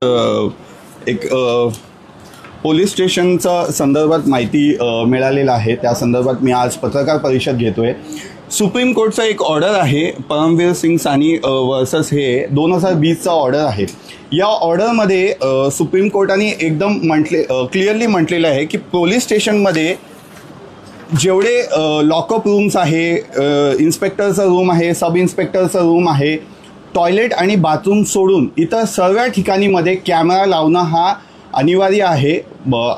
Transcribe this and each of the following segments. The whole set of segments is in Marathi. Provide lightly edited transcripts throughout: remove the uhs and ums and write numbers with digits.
एक पोलीस स्टेशनचा संदर्भात माहिती मिळालेला आहे। त्या संदर्भात मी आज पत्रकार परिषद घेतोय। सुप्रीम कोर्टचा एक ऑर्डर आहे, परमवीर सिंग सानी वर्सेस हे 2020चा ऑर्डर आहे। या ऑर्डरमध्ये सुप्रीम कोर्टाने एकदम क्लिअरली म्हटलेलं आहे की पोलीस स्टेशनमध्ये जेवढे लॉकअप रूम्स आहे, इन्स्पेक्टरचा रूम आहे, सब इन्स्पेक्टरचा रूम आहे, टॉयलेट आणि बाथरूम सोडून इतर सर्व ठिकाणीमध्ये कॅमेरा लावणं हा अनिवार्य आहे।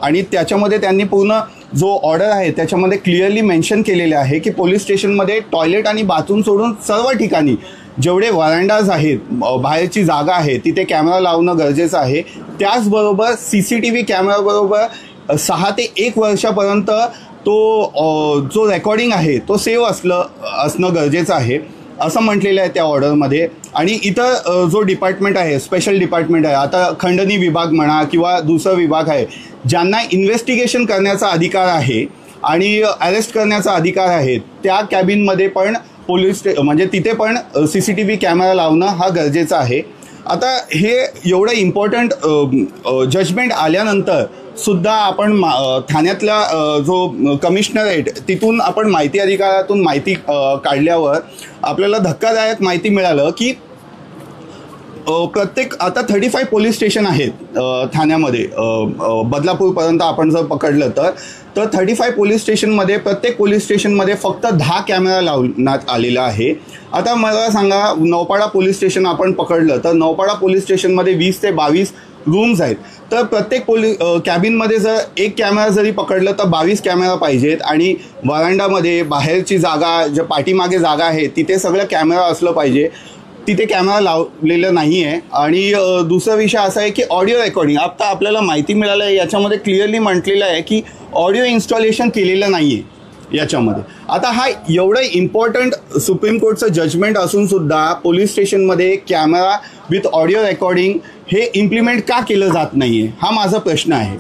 आणि त्याच्यामध्ये त्यांनी पूर्ण जो ऑर्डर आहे त्याच्यामध्ये क्लिअरली मेन्शन केलेले आहे की पोलीस स्टेशनमध्ये टॉयलेट आणि बाथरूम सोडून सर्व ठिकाणी जेवढे व्हरांडाज आहेत, बाहेरची जागा आहे, तिथे कॅमेरा लावणं गरजेचं आहे। त्याचबरोबर CCTV कॅमेराबरोबर 6 ते 1 वर्षापर्यंत तो जो रेकॉर्डिंग आहे तो सेव्ह असणं गरजेचं आहे असं म्हटलेलं आहे त्या ऑर्डरमध्ये। आणि इतर जो डिपार्टमेंट आहे, स्पेशल डिपार्टमेंट आहे, आता खंडणी विभाग म्हणा किंवा दुसरा विभाग आहे, ज्यांना इन्व्हेस्टिगेशन करण्याचा अधिकार आहे आणि अरेस्ट करण्याचा अधिकार आहे, त्या कॅबिनमध्ये पण म्हणजे तिथे पण CCTV कॅमेरा लावणं हा गरजेचं आहे। आता हे एवढं इम्पॉर्टंट जजमेंट आल्यानंतर सुद्धा आपण ठाण्यातल्या जो कमिशनर आहे तिथून आपण माहिती अधिकारातून माहिती काढल्यावर आपल्याला धक्कादायक माहिती मिळालं की प्रत्येक आता 35 पोलीस स्टेशन आहेत ठाण्यामध्ये, बदलापूरपर्यंत आपण जर पकडलं तर 35 पोलीस स्टेशनमध्ये प्रत्येक पोलीस स्टेशनमध्ये फक्त 10 कॅमेरा लावण्यात आलेला आहे। आता मला सांगा, नौपाडा पोलीस स्टेशन आपण पकडलं तर नौपाडा पोलीस स्टेशनमध्ये 20 ते 22 रूम्स आहेत, तर प्रत्येक कॅबिनमध्ये जर एक कॅमेरा जरी पकडलं तर 22 कॅमेरा पाहिजेत। आणि व्हरांडामध्ये बाहेरची जागा, ज्या पाठीमागे जागा आहे तिथे सगळं कॅमेरा असलं पाहिजे, तिथे कॅमेरा लावलेलं नाही आहे। आणि दुसरा विषय असा आहे की ऑडिओ रेकॉर्डिंग, आता आपल्याला माहिती मिळालं आहे याच्यामध्ये क्लिअरली म्हटलेलं आहे की ऑडिओ इन्स्टॉलेशन केलेलं नाही आहे याच्यामध्ये। आता हा एवढं इम्पॉर्टंट सुप्रीम कोर्टचं जजमेंट असून सुद्धा पोलीस स्टेशनमध्ये कॅमेरा विथ ऑडिओ रेकॉर्डिंग हे इम्प्लिमेंट का केलं जात नाही आहे, हा माझा प्रश्न आहे।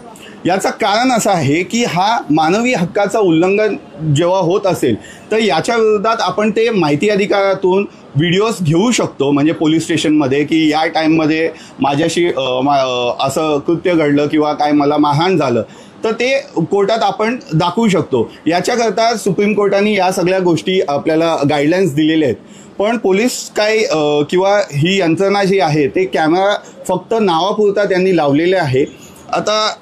याचं कारण असं आहे की हा मानवी हक्काचं उल्लंघन जेव्हा होत असेल तर याच्या विरोधात आपण ते माहिती अधिकारातून व्हिडिओज घेऊ शकतो, म्हणजे पोलीस स्टेशनमध्ये की या टाईममध्ये माझ्याशी असं कृत्य घडलं किंवा काय मला मारहाण झालं, तर ते कोर्टात आपण दाखवू शकतो। याच्याकरता सुप्रीम कोर्टाने या सगळ्या गोष्टी आपल्याला गाईडलाईन्स दिलेल्या आहेत। पण पोलीस किंवा ही यंत्रणा जी आहे ते कॅमेरा फक्त नावापुरता त्यांनी लावलेले आहे। आता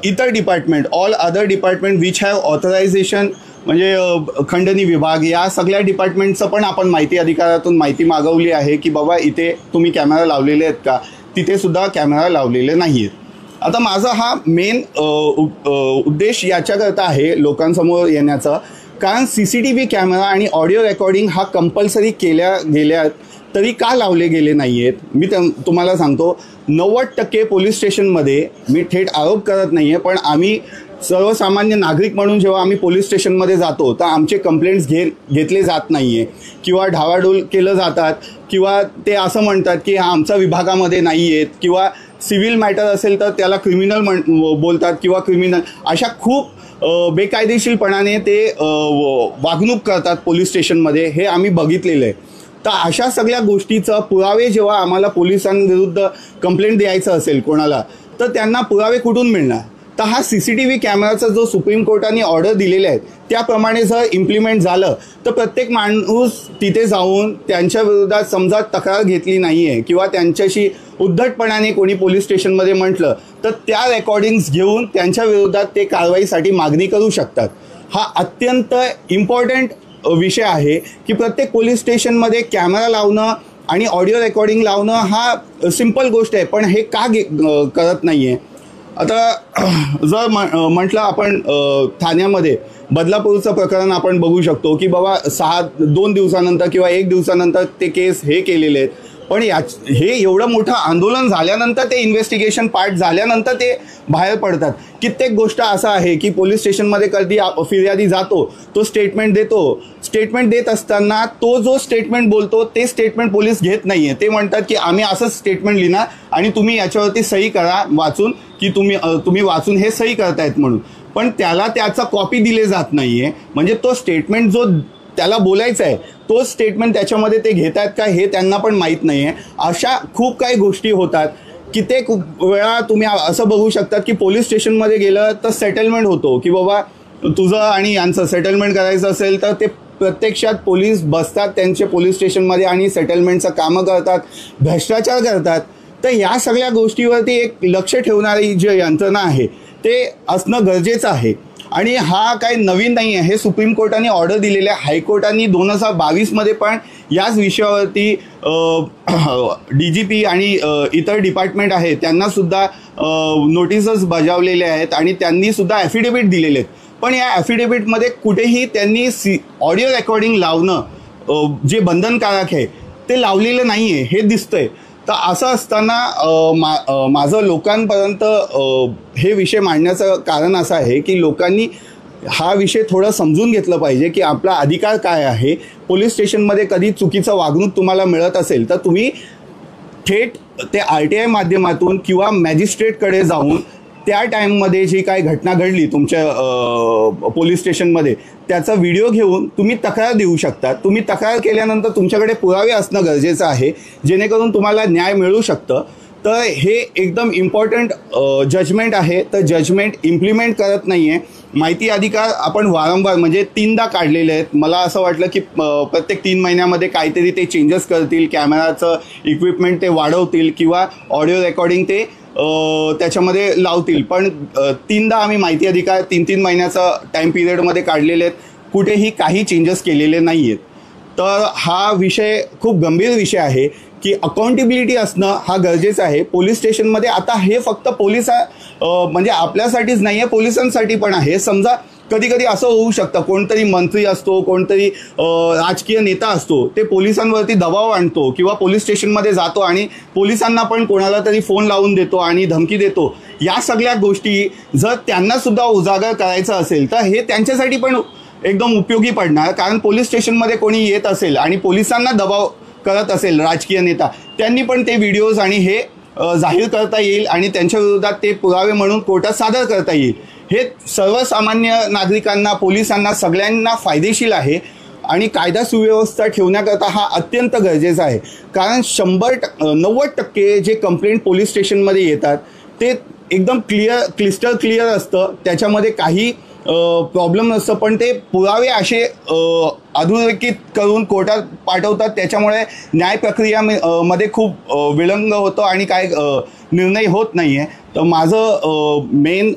इतर department, all other department which have authorisation, म्हणजे खंडणी विभाग, या सगळ्या डिपार्टमेंटचं पण आपण माहिती अधिकारातून माहिती मागवली आहे की बाबा इथे तुम्ही कॅमेरा लावलेले आहेत का, तिथे सुद्धा कॅमेरा लावलेले नाही आहेत। आता माझा हा मेन उद्देश याच्याकरता आहे लोकांसमोर येण्याचा, कारण CCTV कॅमेरा आणि ऑडिओ रेकॉर्डिंग हा कंपल्सरी केल्या गेल्या तरी का लावले गेले नाही आहेत। मी तुम्हाला सांगतो, 90% पोलीस स्टेशनमध्ये, मी थेट आरोप करत नाही आहे, पण आम्ही सर्वसामान्य नागरिक म्हणून जेव्हा आम्ही पोलीस स्टेशनमध्ये जातो तर आमचे कंप्लेंट्स घेतले जात नाही आहे किंवा ढावाढूल केलं जातात, किंवा ते असं म्हणतात की हा आमच्या विभागामध्ये नाही आहेत, किंवा सिव्हिल मॅटर असेल तर त्याला क्रिमिनल बोलतात किंवा क्रिमिनल, अशा खूप बेकायदेशीरपणाने ते वागणूक करतात पोलीस स्टेशनमध्ये, हे आम्ही बघितलेलं आहे। तर अशा सगळ्या गोष्टीचं पुरावे जेव्हा आम्हाला पोलिसांविरुद्ध कंप्लेंट द्यायचं असेल कोणाला, तर त्यांना पुरावे कुठून मिळणार? तर हा CCTV कॅमेराचा जो सुप्रीम कोर्टाने ऑर्डर दिलेले आहेत त्याप्रमाणे जर इम्प्लिमेंट झालं तर प्रत्येक माणूस तिथे जाऊन त्यांच्या विरोधात समजा तक्रार घेतली नाही आहे किंवा त्यांच्याशी उद्धटपणाने कोणी पोलीस स्टेशनमध्ये म्हटलं तर त्या रेकॉर्डिंग्स घेऊन त्यांच्या विरोधात ते कारवाईसाठी मागणी करू शकतात। हा अत्यंत इम्पॉर्टंट विषय आहे की प्रत्येक पोलीस स्टेशनमध्ये कॅमेरा लावणं आणि ऑडिओ रेकॉर्डिंग लावणं हा सिंपल गोष्ट आहे, पण हे का करत नाही आहे। आता जर म्हटलं आपण ठाण्यामध्ये बदलापूरचं प्रकरण आपण बघू शकतो की बाबा 2 दिवसानंतर किंवा 1 दिवसानंतर ते केस हे केलेले आहेत, पण हे एवढं मोठं आंदोलन झाल्यानंतर, ते इन्व्हेस्टिगेशन पार्ट झाल्यानंतर ते बाहेर पडतात। कित्येक गोष्ट असं आहे की पोलीस स्टेशनमध्ये कधी फिर्यादी जातो, तो स्टेटमेंट देतो, स्टेटमेंट देत असताना तो जो स्टेटमेंट बोलतो ते स्टेटमेंट पोलीस घेत नाही आहे, ते म्हणतात की आम्ही असंच स्टेटमेंट लिहिणार आणि तुम्ही याच्यावरती सही करा वाचून, की तुम्ही वाचून हे सही करतायत म्हणून, पण त्याला त्याचा कॉपी दिले जात नाही आहे। म्हणजे तो स्टेटमेंट जो त्याला बोलायचं आहे तोच स्टेटमेंट त्याच्यामध्ये ते घेत आहेत का हे त्यांना पण माहीत नाही आहे. अशा खूप काही गोष्टी होतात. कित्येक वेळा तुम्ही असं बघू शकतात की पोलीस स्टेशनमध्ये गेलं तर सेटलमेंट होतो की बाबा तुझं आणि यांचं सेटलमेंट करायचं असेल तर ते प्रत्यक्षात पोलीस बसतात त्यांचे पोलीस स्टेशनमध्ये आणि सेटलमेंटचं कामं करतात, भ्रष्टाचार करतात. तर या सगळ्या गोष्टीवरती एक लक्ष ठेवणारी जी यंत्रणा आहे ते असणं गरजेचं आहे. आणि हा काही नवीन नाही आहे. हे सुप्रीम कोर्टाने ऑर्डर दिलेले आहे. हायकोर्टाने 2022 पण याच विषयावरती DGP आणि इतर डिपार्टमेंट आहेत त्यांना सुद्धा नोटिसेस बजावलेले आहेत आणि त्यांनी सुद्धा ॲफिडेविट दिलेले आहेत. पण या ॲफिडेविटमध्ये कुठेही त्यांनी ऑडिओ रेकॉर्डिंग लावणं जे बंधनकारक आहे ते लावलेलं नाही आहे हे दिसतंय. तर असं असताना माझं लोकांपर्यंत हे विषय मांडण्याचं कारण असं आहे की लोकांनी हा विषय थोडं समजून घेतलं पाहिजे की आपला अधिकार काय आहे. पोलीस स्टेशनमध्ये कधी चुकीचं वागणूक तुम्हाला मिळत असेल तर तुम्ही थेट ते RTI माध्यमातून किंवा मॅजिस्ट्रेटकडे जाऊन त्या टाईममध्ये जी काय घटना घडली तुमच्या पोलीस स्टेशनमध्ये त्याचा व्हिडिओ घेऊन तुम्ही तक्रार देऊ शकता. तुम्ही तक्रार केल्यानंतर तुमच्याकडे पुरावे असणं गरजेचं आहे जेणेकरून तुम्हाला न्याय मिळू शकतं. तर हे एकदम इम्पॉर्टंट जजमेंट आहे. तर जजमेंट इम्प्लिमेंट करत नाही आहे. माहिती अधिकार आपण वारंवार म्हणजे 3दा काढलेले आहेत. मला असं वाटलं की प्रत्येक 3 महिन्यामध्ये काहीतरी ते चेंजेस करतील, कॅमेराचं इक्विपमेंट ते वाढवतील किंवा ऑडिओ रेकॉर्डिंग ते त्याच्यामध्ये लावतील. पण 3दा आम्ही माहिती अधिकार 3-3 महिन्याचा टाईम पिरियडमध्ये काढलेले आहेत. कुठेही काही चेंजेस केलेले नाही आहेत. तर हा विषय खूप गंभीर विषय आहे की अकाउंटेबिलिटी असणं हा गरजेचं आहे पोलीस स्टेशनमध्ये. आता हे फक्त म्हणजे आपल्यासाठीच नाही आहे, पोलिसांसाठी पण आहे. समजा कधी कधी असं होऊ शकतं कोणतरी मंत्री असतो, कोणतरी राजकीय नेता असतो, ते पोलिसांवरती दबाव आणतो किंवा पोलीस स्टेशनमध्ये जातो आणि पोलिसांना पण कोणाला तरी फोन लावून देतो आणि धमकी देतो. या सगळ्या गोष्टी जर त्यांना सुद्धा उजागर करायचं असेल तर हे त्यांच्यासाठी पण एकदम उपयोगी पडणार. कारण पोलीस स्टेशनमध्ये कोणी येत असेल आणि पोलिसांना दबाव करत असेल राजकीय नेता, त्यांनी पण ते व्हिडिओज आणि हे जाहीर करता येईल आणि त्यांच्या विरोधात ते पुरावे म्हणून कोर्टात सादर करता येईल. हे सर्वसामान्य नागरिकांना, पोलिसांना, सगळ्यांना फायदेशीर आहे आणि कायदा सुव्यवस्था ठेवण्याकरता हा अत्यंत गरजेचा आहे. कारण 90% जे कंप्लेंट पोलीस स्टेशनमध्ये येतात ते एकदम क्लिस्टर क्लिअर असतं, त्याच्यामध्ये काही प्रॉब्लेम नसतं. पण ते पुरावे असे अधोरेखित करून कोर्टात पाठवतात, त्याच्यामुळे न्याय प्रक्रिया मध्ये खूप विलंब होतो आणि काय निर्णय होत नाही आहे. तर माझं मेन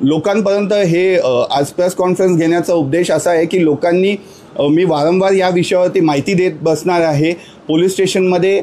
लोकांपर्यंत हे आज प्रेस कॉन्फरन्स घेण्याचा उद्देश असा आहे की लोकांनी मी वारंवार या विषयावरती माहिती देत बसणार आहे. पोलीस स्टेशनमध्ये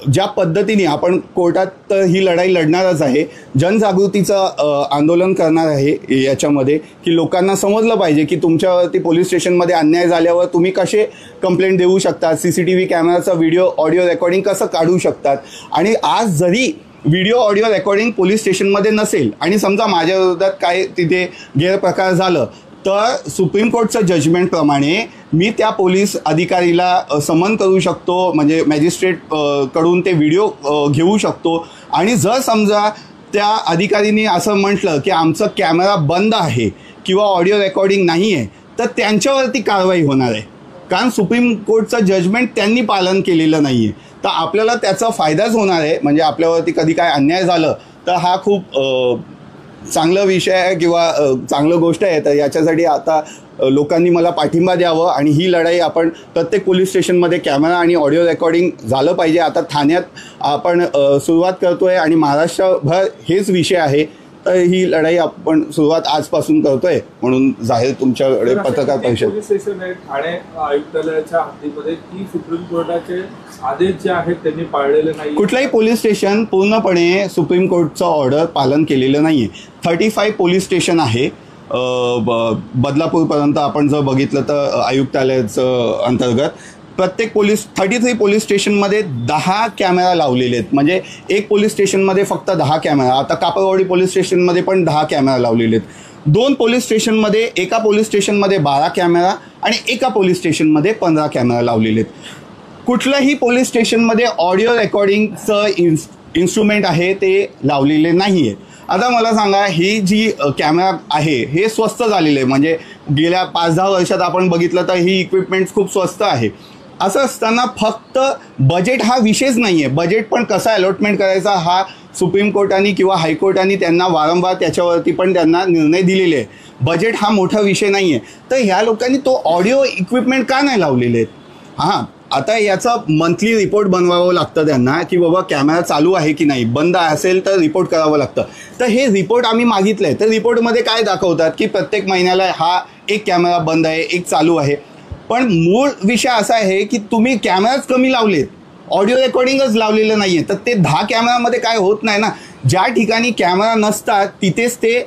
ज्या पद्धतीने आपण कोर्टात ही लढाई लढणारच आहे, जनजागृतीचं आंदोलन करणार आहे याच्यामध्ये की लोकांना समजलं पाहिजे की तुमच्यावरती पोलीस स्टेशनमध्ये अन्याय झाल्यावर तुम्ही कसे कंप्लेंट देऊ शकतात, CCTV कॅमेराचा व्हिडिओ ऑडिओ रेकॉर्डिंग कसं काढू शकतात. आणि आज जरी व्हिडिओ ऑडिओ रेकॉर्डिंग पोलीस स्टेशनमध्ये नसेल आणि समजा माझ्या विरोधात काय तिथे गैरप्रकार झालं तर सुप्रीम कोर्टचं जजमेंटप्रमाणे मी त्या पोलीस अधिकारीला समन करू शकतो, म्हणजे मॅजिस्ट्रेट कडून ते व्हिडिओ घेऊ शकतो. आणि जर समजा त्या अधिकारीने असं म्हटलं की आमचं कॅमेरा बंद आहे किंवा ऑडिओ रेकॉर्डिंग नाही आहे तर त्यांच्यावरती कारवाई होणार आहे. कारण सुप्रीम कोर्टचं जजमेंट त्यांनी पालन केलेलं नाही आहे. तर आपल्याला त्याचा फायदाच होणार आहे. म्हणजे आपल्यावरती कधी काय अन्याय झालं तर हा खूप चांगला विषय आहे किंवा चांगलं गोष्ट आहे. तर याच्यासाठी आता लोकांनी मला पाठिंबा द्यावं आणि ही लढाई आपण प्रत्येक पोलीस स्टेशनमध्ये कॅमेरा आणि ऑडिओ रेकॉर्डिंग झालं पाहिजे. आता ठाण्यात आपण सुरुवात करतोय आणि महाराष्ट्रभर हेच विषय आहे. तर ही लढाई आपण सुरुवात आजपासून करतोय म्हणून जाहीर तुमच्याकडे पत्रकार परिषद. पोलीस स्टेशन आहे ठाणे आयुक्तालयाच्या हद्दीमध्ये की सुप्रीम कोर्टाचे आदेश जे आहेत त्यांनी पाळलेले नाही. कुठलाही पोलीस स्टेशन पूर्णपणे सुप्रीम कोर्टचं ऑर्डर पालन केलेलं नाहीये. 35 पोलीस स्टेशन आहे बदलापूरपर्यंत. आपण जर बघितलं तर आयुक्तालयाचं अंतर्गत प्रत्येक 33 पोलीस स्टेशनमध्ये 10 कॅमेरा लावलेले आहेत. म्हणजे एक पोलीस स्टेशनमध्ये फक्त 10 कॅमेरा. आता कापडवाडी पोलीस स्टेशनमध्ये पण 10 कॅमेरा लावलेले आहेत. 2 पोलीस स्टेशनमध्ये, एका पोलीस स्टेशनमध्ये 12 कॅमेरा आणि एका पोलीस स्टेशनमध्ये 15 कॅमेरा लावलेले आहेत. कुठल्याही पोलीस स्टेशनमध्ये ऑडिओ रेकॉर्डिंगचं इन्स्ट्रुमेंट आहे ते लावलेले नाही आहे. आता मला सांगा, ही जी कॅमेरा आहे हे स्वस्त झालेलं आहे. म्हणजे गेल्या 5-10 वर्षात आपण बघितलं तर ही इक्विपमेंट्स खूप स्वस्त आहे. असं असताना फक्त बजेट हा विषयच नाही आहे. बजेट पण कसा अलॉटमेंट करायचा हा सुप्रीम कोर्टाने किंवा हायकोर्टाने त्यांना वारंवार त्याच्यावरती पण त्यांना निर्णय दिलेले आहे. बजेट हा मोठा विषय नाही आहे. तर ह्या लोकांनी तो ऑडिओ इक्विपमेंट का नाही लावलेले आहेत? हां, आता याचं मंथली रिपोर्ट बनवावं लागतं त्यांना की बाबा कॅमेरा चालू आहे की नाही, बंद असेल तर रिपोर्ट करावं लागतं. तर हे रिपोर्ट आम्ही मागितलं आहे. तर रिपोर्टमध्ये काय दाखवतात की प्रत्येक महिन्याला हा एक कॅमेरा बंद आहे, एक चालू आहे. पण मूळ विषय असा आहे की तुम्ही कॅमेराच कमी लावलेत, ऑडिओ रेकॉर्डिंगच लावलेलं नाही आहे. तर ते 10 कॅमेरामध्ये काय होत नाही ना. ज्या ठिकाणी कॅमेरा नसतात तिथेच ते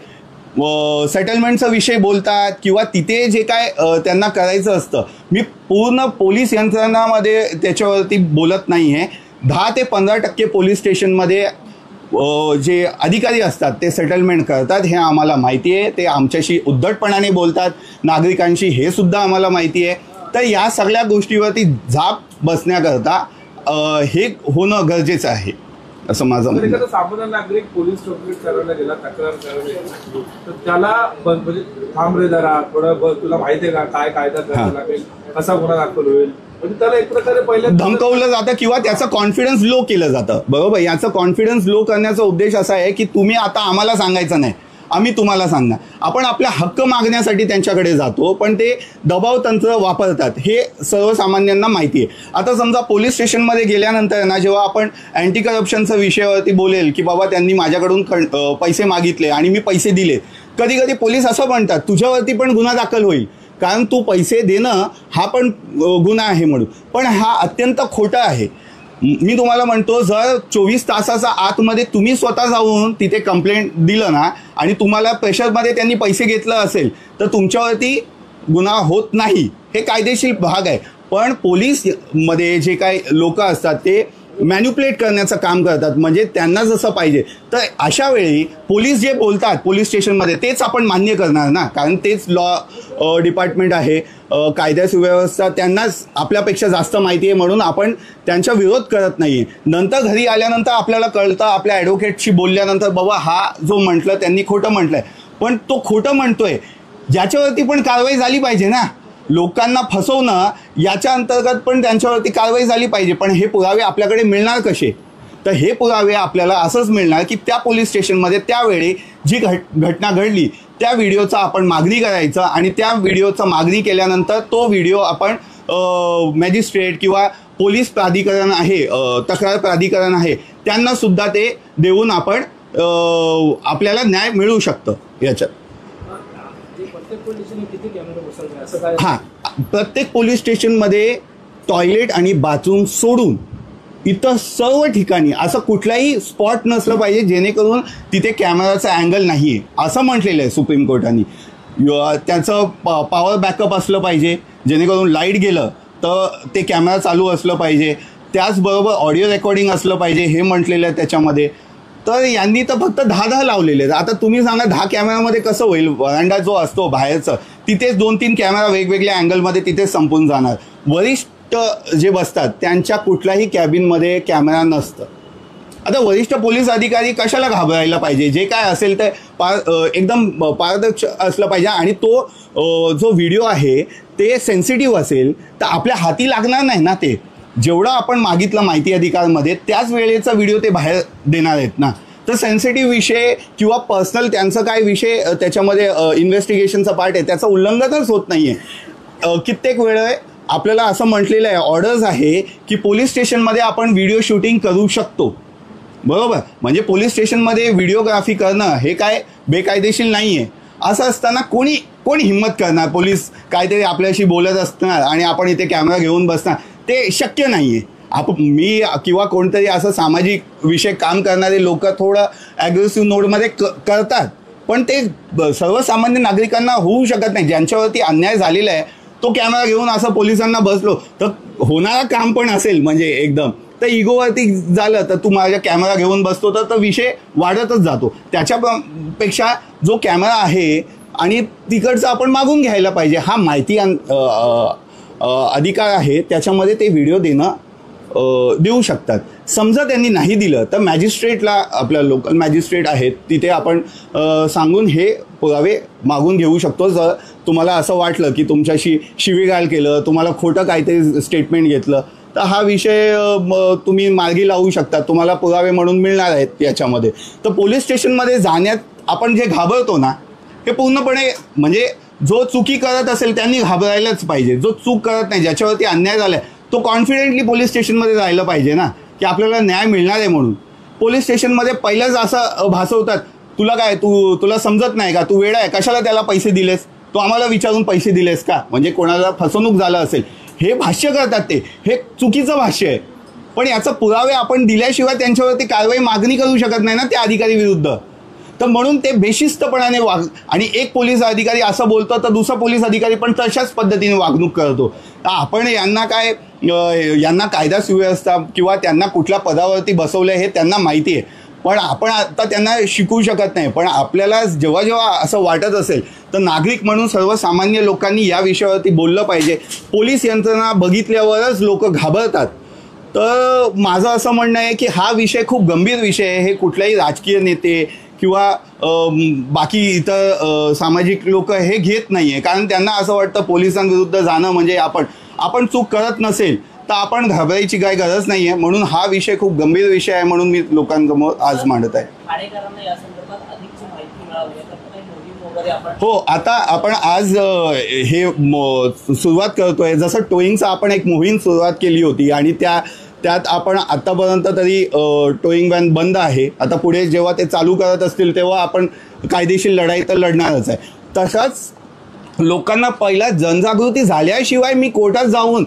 सेटलमेंटचा विषय बोलतात किंवा तिथे जे काय त्यांना करायचं असतं. मी पूर्ण पोलीस यंत्रणामध्ये त्याच्यावरती बोलत नाही आहे. 10 ते 15% पोलीस स्टेशनमध्ये जे अधिकारी असतात ते सेटलमेंट करतात, हे आम्हाला माहिती आहे. ते आमच्याशी उद्धटपणाने बोलतात, नागरिकांशी, हे सुद्धा आम्हाला माहिती आहे. तर या सगळ्या गोष्टीवरती झाप बसण्याकरता हे होणं गरजेचं आहे असं माझं म्हणणं. एखादा सामान्य नागरिक पोलीस कंप्लेंट करायला गेला, तक्रार करायला गेला, तर त्याला म्हणजे थांब रे जरा थोडं, तुला माहिती आहे का काय कायदा करायला लागेल, कसा गुन्हा दाखल होईल, म्हणजे त्याला एक प्रकारे पहिले धमकवलं जातं किंवा त्याचं कॉन्फिडन्स लो केलं जातं. बरोबर, याचं कॉन्फिडन्स लो करण्याचा उद्देश असा आहे की तुम्ही आता आम्हाला सांगायचं नाही, आम्ही तुम्हाला सांगणार. आपण आपल्या हक्क मागण्यासाठी त्यांच्याकडे जातो, पण ते दबाव तंत्र वापरतात, हे सर्वसामान्यांना माहिती आहे. आता समजा पोलीस स्टेशनमध्ये गेल्यानंतर ना, जेव्हा आपण अँटी करप्शनच्या विषयावरती बोलेल की बाबा त्यांनी माझ्याकडून पैसे मागितले आणि मी पैसे दिले, कधी कधी पोलीस असं म्हणतात तुझ्यावरती पण गुन्हा दाखल होईल कारण तू पैसे देणं हा पण गुन्हा आहे म्हणून. पण हा अत्यंत खोटा आहे. मी तुम्हाला म्हणतो, जर 24 तासाच्या आतमध्ये तुम्ही स्वतः जाऊन तिथे कंप्लेंट दिलं ना आणि तुम्हाला प्रेशरमध्ये त्यांनी पैसे घेतलं असेल तर तुमच्यावरती गुन्हा होत नाही, हे कायदेशीर भाग आहे. पण पोलीस मध्ये जे काही लोक असतात ते मॅन्युप्युलेट करण्याचं काम करतात, म्हणजे त्यांना जसं पाहिजे. तर अशा वेळी पोलीस जे बोलतात पोलीस स्टेशनमध्ये तेच आपण मान्य करणार ना, कारण तेच लॉ डिपार्टमेंट आहे, कायदा सुव्यवस्था त्यांनाच आपल्यापेक्षा जास्त माहिती आहे, म्हणून आपण त्यांचा विरोध करत नाही आहे. नंतर घरी आल्यानंतर आपल्याला कळतं, आपल्या ॲडव्होकेटशी बोलल्यानंतर बाबा हा जो म्हटलं त्यांनी खोटं म्हटलं आहे. पण तो खोटं म्हणतोय ज्याच्यावरती पण कारवाई झाली पाहिजे ना. लोकांना फसवणं याच्या अंतर्गत पण त्यांच्यावरती कारवाई झाली पाहिजे. पण हे पुरावे आपल्याकडे मिळणार कसे? तर हे पुरावे आपल्याला असंच मिळणार की त्या पोलीस स्टेशनमध्ये त्यावेळी जी घटना घडली त्या व्हिडिओचा आपण मागणी करायचं आणि त्या व्हिडिओचा मागणी केल्यानंतर तो व्हिडिओ आपण मॅजिस्ट्रेट किंवा पोलीस प्राधिकरण आहे, तक्रार प्राधिकरण आहे, त्यांना सुद्धा ते देऊन आपण आपल्याला न्याय मिळू शकतं याच्यात. हां, प्रत्येक पोलीस स्टेशनमध्ये टॉयलेट आणि बाथरूम सोडून इतर सर्व ठिकाणी असं कुठलाही स्पॉट नसलं पाहिजे जेणेकरून तिथे कॅमेराचा अँगल नाही आहे असं म्हटलेलं आहे सुप्रीम कोर्टाने. त्याचं पॉवर बॅकअप असलं पाहिजे जेणेकरून लाईट गेलं तर ते कॅमेरा चालू असलं पाहिजे. त्याचबरोबर ऑडिओ रेकॉर्डिंग असलं पाहिजे हे म्हटलेलं आहे त्याच्यामध्ये. तर यांनी तर फक्त 10 लावलेले आहेत. आता तुम्ही सांगा 10 कॅमेरामध्ये कसं होईल? व्हरांडा जो असतो बाहेरचं तिथेच 2-3 कॅमेरा वेगवेगळ्या अँगलमध्ये तिथेच संपून जाणार. वरिष्ठ जे बसतात त्यांच्या कुठल्याही कॅबिनमध्ये कॅमेरा नसतं. आता वरिष्ठ पोलीस अधिकारी कशाला घाबरायला पाहिजे? जे काय असेल ते एकदम पारदर्शक असलं पाहिजे आणि तो जो व्हिडिओ आहे ते सेन्सिटिव्ह असेल तर आपल्या हाती लागणार नाही ना. ते जेवढं आपण मागितलं माहिती अधिकारमध्ये त्याच वेळेचा व्हिडिओ ते बाहेर देणार आहेत ना. तर सेन्सिटिव्ह विषय किंवा पर्सनल त्यांचं काय विषय त्याच्यामध्ये इन्व्हेस्टिगेशनचा पार्ट आहे त्याचं उल्लंघनच होत नाही आहे. कित्येक वेळ आपल्याला असं म्हटलेलं आहे, ऑर्डर्स आहे की पोलीस स्टेशनमध्ये आपण व्हिडिओ शूटिंग करू शकतो. बरोबर, म्हणजे पोलीस स्टेशनमध्ये व्हिडिओग्राफी करणं हे काय बेकायदेशीर नाही आहे. असं असताना कोणी हिंमत करणार? पोलीस काहीतरी आपल्याशी बोलत असणार आणि आपण इथे कॅमेरा घेऊन बसणार, ते शक्य नाही आहे. मी किंवा कोणतरी असं सामाजिक विषय काम करणारे लोक थोडं ॲग्रेसिव्ह नोडमध्ये करतात, पण ते सर्वसामान्य नागरिकांना होऊ शकत नाही. ज्यांच्यावरती अन्याय झालेला आहे तो कॅमेरा घेऊन असं पोलिसांना बसलो तर होणारं काम पण असेल म्हणजे एकदम तर इगोवरती झालं तर तू माझ्या कॅमेरा घेऊन बसतो तर विषय वाढतच जातो. त्याच्यापेक्षा जो कॅमेरा आहे आणि तिकडचं आपण मागून घ्यायला पाहिजे. हा माहिती अधिकार आहे, त्याच्यामध्ये ते व्हिडिओ देऊ शकतात. समजा त्यांनी नाही दिलं तर मॅजिस्ट्रेटला, आपल्या लोकल मॅजिस्ट्रेट आहेत तिथे आपण सांगून हे पुरावे मागून घेऊ शकतो. जर तुम्हाला असं वाटलं की तुमच्याशी शिवीगाळ केलं, तुम्हाला खोटं काहीतरी स्टेटमेंट घेतलं, तर हा विषय तुम्ही मार्गी लावू शकता. तुम्हाला पुरावे म्हणून मिळणार आहेत याच्यामध्ये. तर पोलीस स्टेशनमध्ये जाण्यात आपण जे घाबरतो ना, हे पूर्णपणे म्हणजे जो चुकी करत असेल त्यांनी घाबरायलाच पाहिजे. जो चूक करत नाही, ज्याच्यावरती अन्याय झाला आहे, तो कॉन्फिडेंटली पोलीस स्टेशनमध्ये जायला पाहिजे ना, की आपल्याला न्याय मिळणार आहे म्हणून. पोलीस स्टेशनमध्ये पहिलंच असं भासवतात, तुला काय, तुला समजत नाही का, तू वेडा आहे, कशाला त्याला पैसे दिलेस, तू आम्हाला विचारून पैसे दिलेस का, म्हणजे कोणाला फसवणूक झालं असेल, हे भाष्य करतात. ते हे चुकीचं भाष्य आहे. पण याचा पुरावे आपण दिल्याशिवाय त्यांच्यावरती कारवाई मागणी करू शकत नाही ना त्या अधिकारी विरुद्ध. तर म्हणून ते बेशिस्तपणाने आणि एक पोलीस अधिकारी असं बोलतो तर दुसरा पोलीस अधिकारी पण तशाच पद्धतीने वागणूक करतो. तर आपण यांना कायदा सुव्यवस्था किंवा त्यांना कुठल्या पदावरती बसवलं हे त्यांना माहिती आहे, पण आपण आता त्यांना शिकवू शकत नाही. पण आपल्याला जेव्हा जेव्हा असं वाटत असेल तर नागरिक म्हणून सर्वसामान्य लोकांनी या विषयावरती बोललं पाहिजे. पोलीस यंत्रणा बघितल्यावरच लोक घाबरतात. तर माझं असं म्हणणं आहे की हा विषय खूप गंभीर विषय आहे. हे कुठल्याही राजकीय नेते किंवा बाकी इतर सामाजिक लोक हे घेत नाही आहे, कारण त्यांना असं वाटतं पोलिसांविरुद्ध जाणं म्हणजे आपण चूक करत नसेल तर आपण घाबरायची काय गरज नाही आहे. म्हणून हा विषय खूप गंभीर विषय आहे, म्हणून मी लोकांसमोर आज मांडत आहे. हो, आता आपण आज हे सुरुवात करतोय. जसं टोईंगचं आपण एक मोहीम सुरुवात केली होती आणि त्यात आपण आत्तापर्यंत तरी टोईंग व्हॅन बंद आहे. आता पुढे जेव्हा ते चालू करत असतील तेव्हा आपण कायदेशीर लढाई तर लढणारच आहे. तसंच लोकांना पहिला जनजागृती झाल्याशिवाय मी कोर्टात जाऊन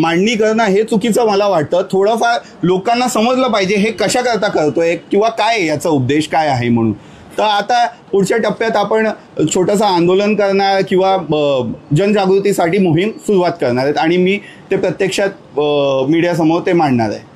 मांडणी करणं हे चुकीचं मला वाटतं. थोडंफार लोकांना समजलं पाहिजे हे कशाकरता करतोय किंवा काय याचा उद्देश काय आहे म्हणून. तर आता पुढच्या टप्प्यात आपण छोटंसं आंदोलन करणार किंवा जनजागृतीसाठी मोहीम सुरुवात करणार आहेत आणि मी ते प्रत्यक्षात मीडियासमोर ते मांडणार आहे.